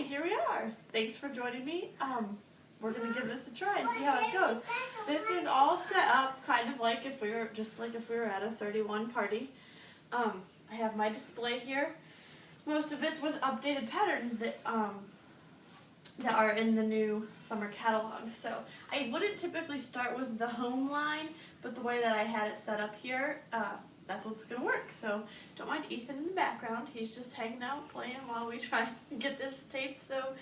here we are. Thanks for joining me. We're gonna give this a try and see how it goes. This is all set up kind of like if we were at a 31 party. I have my display here. Most of it's with updated patterns that are in the new summer catalog. So I wouldn't typically start with the home line, but the way that I had it set up here, that's what's going to work. So don't mind Ethan in the background. He's just hanging out playing while we try and get this taped so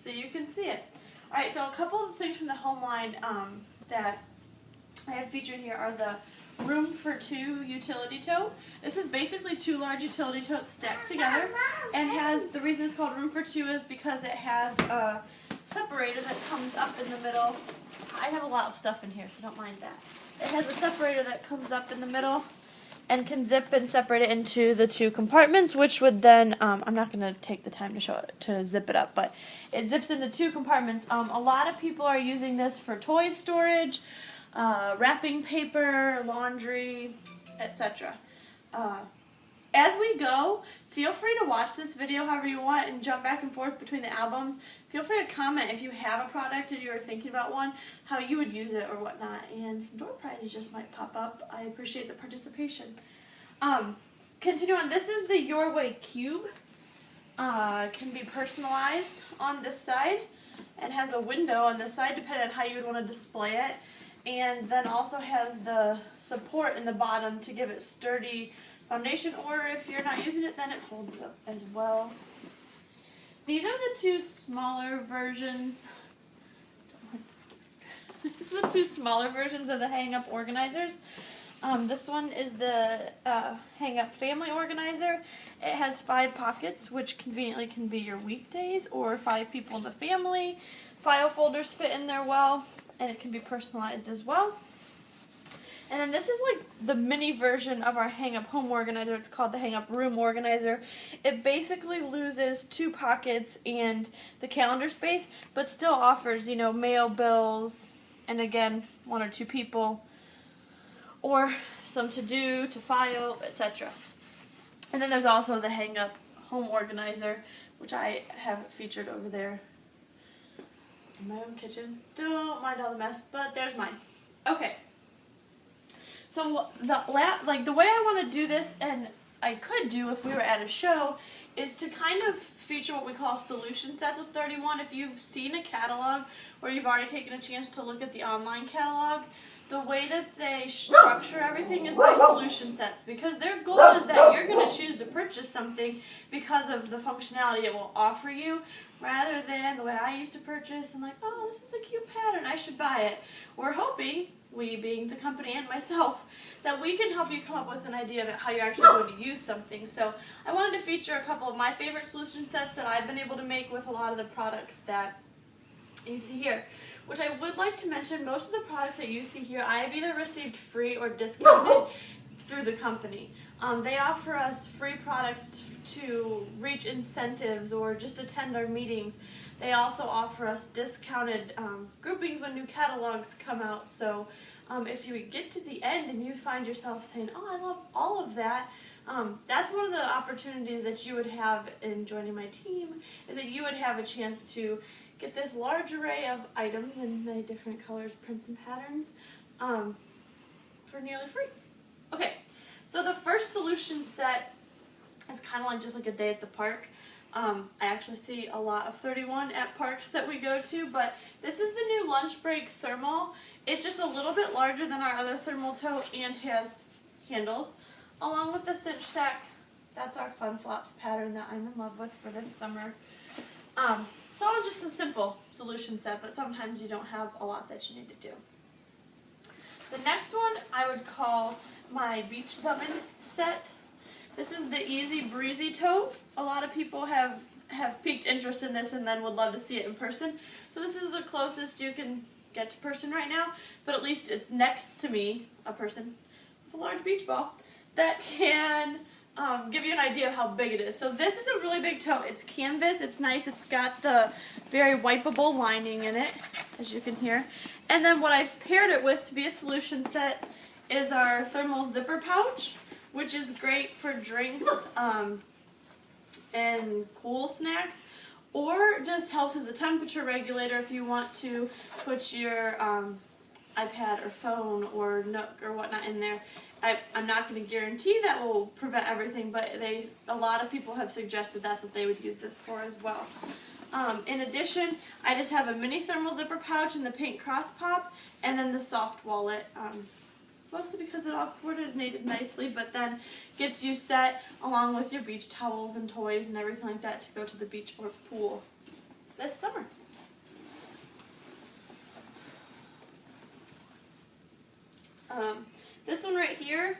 you can see it. Alright, so a couple of things from the home line that I have featured here are the Room for Two utility tote. This is basically two large utility totes stacked together, and the reason it's called Room for Two is because it has a separator that comes up in the middle. I have a lot of stuff in here, so don't mind that. It has a separator that comes up in the middle and can zip and separate it into the two compartments, which would then, I'm not going to take the time to show it, to zip it up, but it zips into two compartments. A lot of people are using this for toy storage, wrapping paper, laundry, etc. As we go, feel free to watch this video however you want and jump back and forth between the albums. Feel free to comment if you have a product and you're thinking about one, how you would use it or whatnot, and some door prizes just might pop up. I appreciate the participation. Continue on. This is the Your Way cube. Can be personalized on this side and has a window on this side depending on how you would want to display it. And then also has the support in the bottom to give it sturdy foundation, or if you're not using it, then it folds up as well. These are the two smaller versions. These are the two smaller versions of the hang-up organizers. This one is the hang-up family organizer. It has 5 pockets, which conveniently can be your weekdays or 5 people in the family. File folders fit in there well, and it can be personalized as well. And then this is like the mini version of our hang-up home organizer. It's called the hang-up room organizer. It basically loses 2 pockets and the calendar space, but still offers, mail, bills, and again, 1 or 2 people, or some to do, to file, etc. And then there's also the hang-up home organizer, which I have featured over there in my own kitchen. Don't mind all the mess, but there's mine. Okay. So the way I want to do this, and I could do if we were at a show, is to kind of feature what we call solution sets with 31. If you've seen a catalog or you've already taken a chance to look at the online catalog, the way that they structure everything is by solution sets, because their goal is that you're going to choose to purchase something because of the functionality it will offer you, rather than the way I used to purchase. I'm like, oh, this is a cute pattern, I should buy it. We're hoping, we being the company and myself, that we can help you come up with an idea of how you're actually going to use something. So I wanted to feature a couple of my favorite solution sets that I've been able to make with a lot of the products that you see here. Which I would like to mention, most of the products that you see here, I have either received free or discounted through the company. They offer us free products to reach incentives or just attend our meetings. They also offer us discounted groupings when new catalogs come out. So if you get to the end and you find yourself saying, oh, I love all of that, that's one of the opportunities that you would have in joining my team, is that you would have a chance to get this large array of items in many different colors, prints, and patterns for nearly free. Okay, so the first solution set is kind of like just like a day at the park. I actually see a lot of 31 at parks that we go to, but this is the new lunch break thermal. It's just a little bit larger than our other thermal tote and has handles, along with the cinch sack. That's our Fun Flops pattern that I'm in love with for this summer. It's all just a simple solution set, but sometimes you don't have a lot that you need to do. The next one I would call my Beach Bummin' set. This is the Easy Breezy tote. A lot of people have piqued interest in this and then would love to see it in person. So this is the closest you can get to person right now, but at least it's next to me, a person with a large beach ball, that can give you an idea of how big it is. So this is a really big tote. It's canvas, it's nice, it's got the very wipeable lining in it, as you can hear. And then what I've paired it with to be a solution set is our thermal zipper pouch, which is great for drinks and cool snacks, or just helps as a temperature regulator if you want to put your iPad or phone or Nook or whatnot in there. I'm not going to guarantee that will prevent everything, but a lot of people have suggested that's what they would use this for as well. In addition, I just have a mini thermal zipper pouch in the pink cross pop, and then the soft wallet, mostly because it all coordinated nicely, but then gets you set along with your beach towels and toys and everything like that to go to the beach or pool this summer. This one right here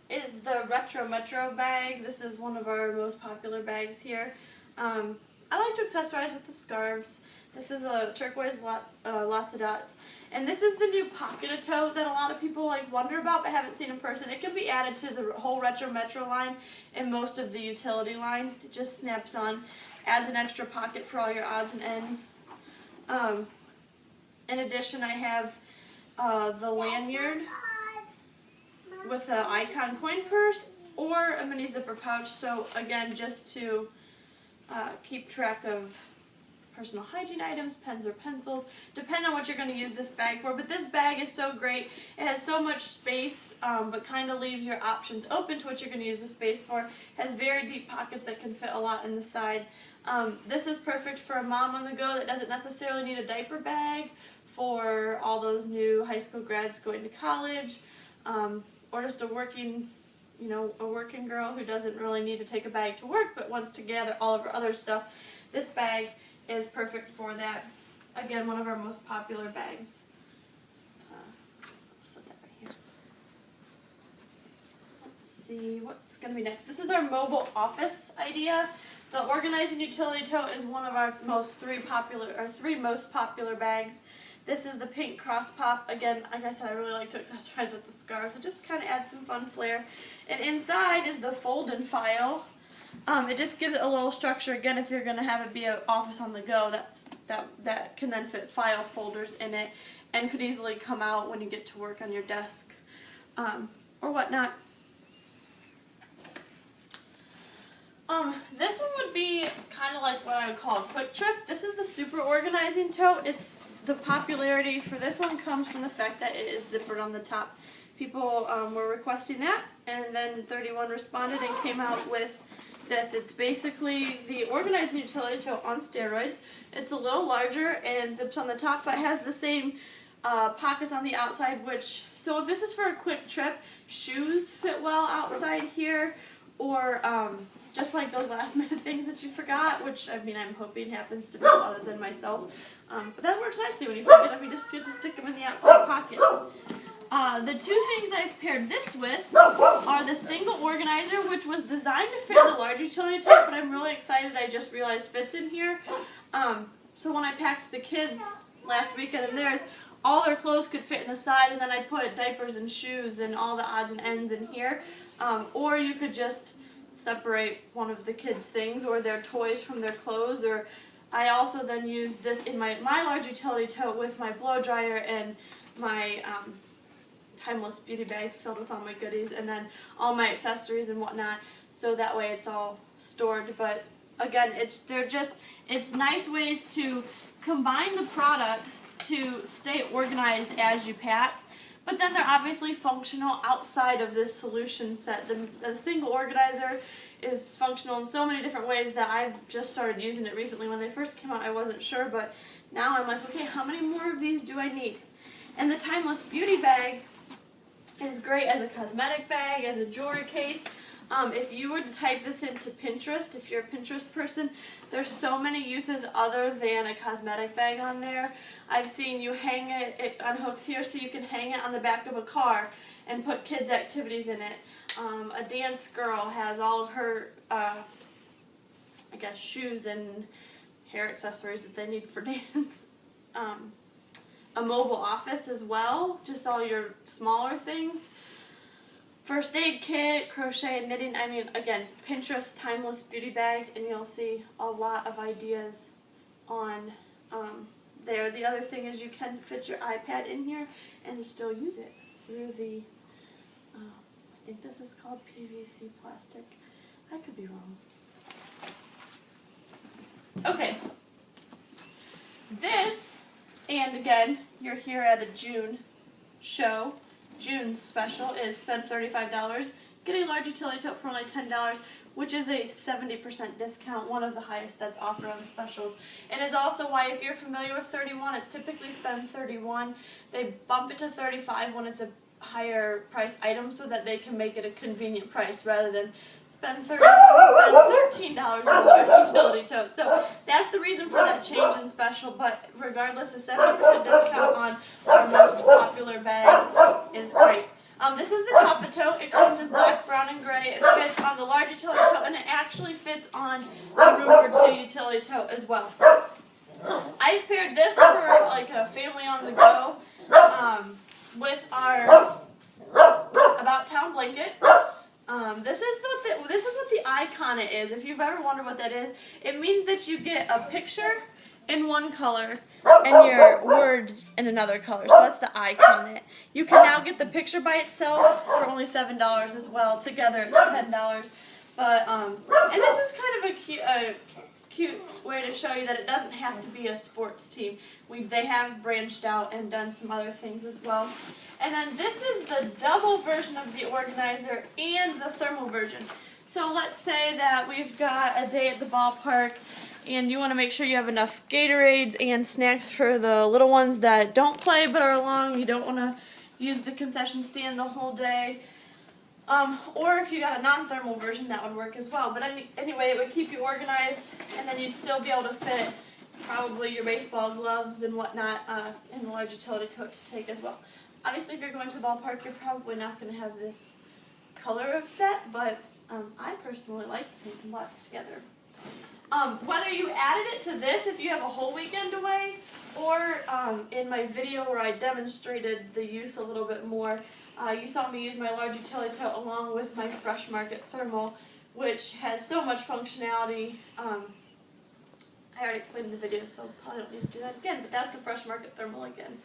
is the Retro Metro bag. This is one of our most popular bags here. I like to accessorize with the scarves. This is a turquoise lots of dots. And this is the new Pocket-a-Toe that a lot of people wonder about but haven't seen in person. It can be added to the whole Retro Metro line and most of the utility line. It just snaps on, adds an extra pocket for all your odds and ends. In addition, I have the lanyard with an icon coin purse or a mini zipper pouch. So again, just to keep track of personal hygiene items, pens or pencils, depending on what you're going to use this bag for. But this bag is so great. It has so much space, but kind of leaves your options open to what you're going to use the space for. It has very deep pockets that can fit a lot in the side. This is perfect for a mom on the go that doesn't necessarily need a diaper bag, for all those new high school grads going to college, or just a working girl who doesn't really need to take a bag to work but wants to gather all of her other stuff. This bag is perfect for that. Again, one of our most popular bags. I'll set that right here. Let's see what's going to be next. This is our mobile office idea. The Organizing Utility Tote is one of our three most popular bags. This is the pink cross pop. Again, like I said, I really like to accessorize with the scarves. It just kind of adds some fun flair. And inside is the fold and file. It just gives it a little structure. Again, if you're going to have it be an office on the go, that can then fit file folders in it and could easily come out when you get to work on your desk or whatnot. This one would be kind of like what I would call a quick trip. This is the Super Organizing Tote. The popularity for this one comes from the fact that it is zippered on the top. People were requesting that, and then 31 responded and came out with this. It's basically the Organizing Utility Tote on steroids. It's a little larger and zips on the top, but has the same pockets on the outside, so if this is for a quick trip, shoes fit well outside here, or just like those last minute things that you forgot, which I'm hoping happens to people other than myself. But that works nicely when you forget them. You just get to stick them in the outside pockets. The two things I've paired this with are the single organizer, which was designed to fit in the large utility tote, but I'm really excited I just realized fits in here. So when I packed the kids last weekend and theirs, all their clothes could fit in the side, and then I put diapers and shoes and all the odds and ends in here. Or you could just separate one of the kids' things or their toys from their clothes. Or I also then use this in my large utility tote with my blow dryer and my Timeless beauty bag filled with all my goodies, and then all my accessories and whatnot, so that way it's all stored. But again, it's nice ways to combine the products to stay organized as you pack, but then they're obviously functional outside of this solution set. The single organizer is functional in so many different ways that I've just started using it recently. When they first came out, I wasn't sure, but now I'm like, okay, how many more of these do I need? And the Timeless beauty bag is great as a cosmetic bag, as a jewelry case. If you were to type this into Pinterest, if you're a Pinterest person, there's so many uses other than a cosmetic bag on there. I've seen you hang it on hooks here so you can hang it on the back of a car and put kids' activities in it. A dance girl has all of her, shoes and hair accessories that they need for dance. A mobile office as well, just all your smaller things. First aid kit, crochet and knitting. Again, Pinterest Timeless beauty bag, and you'll see a lot of ideas on there. The other thing is you can fit your iPad in here and still use it through the, I think this is called PVC plastic. I could be wrong. Okay. This, and again, you're here at a June show. June's special is spend $35, get a large utility tote for only $10, which is a 70% discount, one of the highest that's offered on specials. And is also why, if you're familiar with 31, it's typically spend 31. They bump it to 35 when it's a higher price item so that they can make it a convenient price rather than spend $13 on a large utility tote. So that's the reason for that change in special, but regardless, a 70% discount on our most popular bag is great. This is the Tapa tote. It comes in black, brown, and gray. It fits on the large utility tote, and it actually fits on the room for 2 utility tote as well. I've paired this for like a family on the go with our About Town blanket. This is what the icon is. If you've ever wondered what that is, it means that you get a picture in one color and your words in another color. So that's the icon. You can now get the picture by itself for only $7 as well. Together it's $10. But and this is kind of a cute way to show you that it doesn't have to be a sports team. They have branched out and done some other things as well. And then this is the double version of the organizer and the thermal version. So let's say that we've got a day at the ballpark and you want to make sure you have enough Gatorades and snacks for the little ones that don't play but are along. You don't want to use the concession stand the whole day. Or if you got a non-thermal version, that would work as well. But anyway, it would keep you organized, and then you'd still be able to fit probably your baseball gloves and whatnot in the large utility tote to take as well. Obviously, if you're going to the ballpark, you're probably not going to have this color of set, but I personally like the pink and black together. Whether you added it to this if you have a whole weekend away, or in my video where I demonstrated the use a little bit more, you saw me use my large utility tote along with my Fresh Market Thermal, which has so much functionality. I already explained in the video, so probably don't need to do that again, but that's the Fresh Market Thermal again.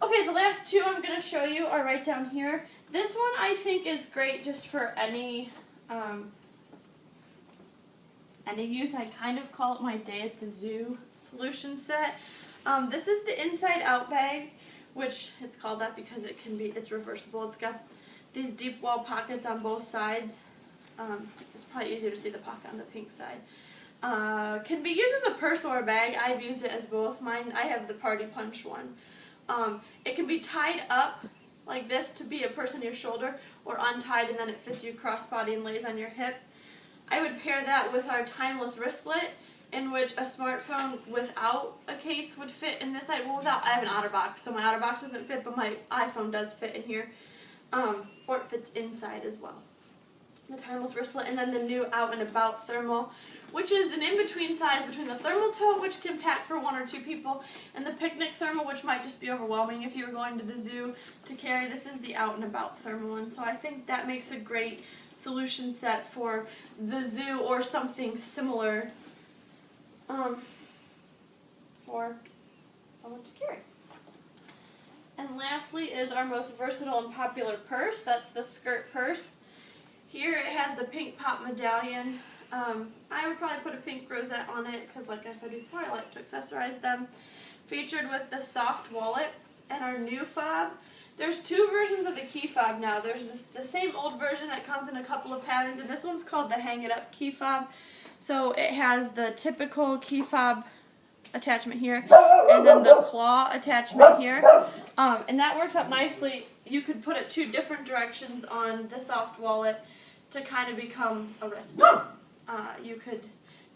Okay, the last two I'm going to show you are right down here. This one I think is great just for any use. I kind of call it my day at the zoo solution set. This is the inside out bag, which it's called that because it's reversible. It's got these deep wall pockets on both sides. It's probably easier to see the pocket on the pink side. Can be used as a purse or a bag. I've used it as both. I have the Party Punch one. It can be tied up like this to be a purse on your shoulder, or untied and then it fits you crossbody and lays on your hip. I would pair that with our timeless wristlet, in which a smartphone without a case would fit in this side. Well, I have an OtterBox, so my OtterBox doesn't fit, but my iPhone does fit in here. Or it fits inside as well. The timeless wristlet, and then the new Out and About thermal, which is an in-between size between the thermal tote, which can pack for 1 or 2 people, and the picnic thermal, which might just be overwhelming if you were going to the zoo to carry. This is the Out and About thermal, and so I think that makes a great solution set for the zoo or something similar for someone to carry. And lastly is our most versatile and popular purse. That's the skirt purse. Here it has the pink pop medallion. I would probably put a pink rosette on it because, like I said before, I like to accessorize them. Featured with the soft wallet and our new fob. There's 2 versions of the key fob now. There's the same old version that comes in a couple of patterns, and this one's called the Hang It Up key fob. So it has the typical key fob attachment here, and then the claw attachment here. And that works out nicely. You could put it 2 different directions on the soft wallet to kind of become a wristlet. You could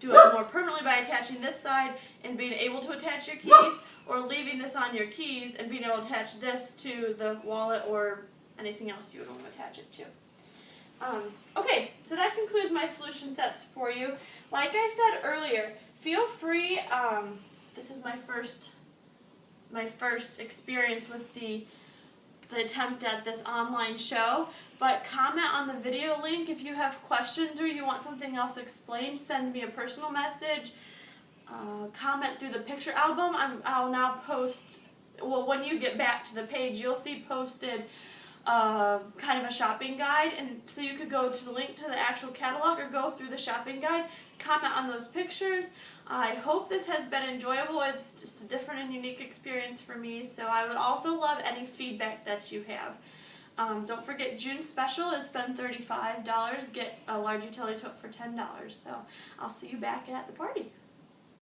do it more permanently by attaching this side and being able to attach your keys, or leaving this on your keys and being able to attach this to the wallet or anything else you would want to attach it to. Okay, so that concludes my solution sets for you. Like I said earlier, feel free, this is my first experience with the attempt at this online show, but comment on the video link if you have questions or you want something else explained. Send me a personal message. Comment through the picture album. I'll now post, well, when you get back to the page, you'll see posted kind of a shopping guide, and so you could go to the link to the actual catalog or go through the shopping guide, comment on those pictures. I hope this has been enjoyable. It's just a different and unique experience for me, so I would also love any feedback that you have. Don't forget, June's special is spend $35, get a large utility tote for $10. So I'll see you back at the party.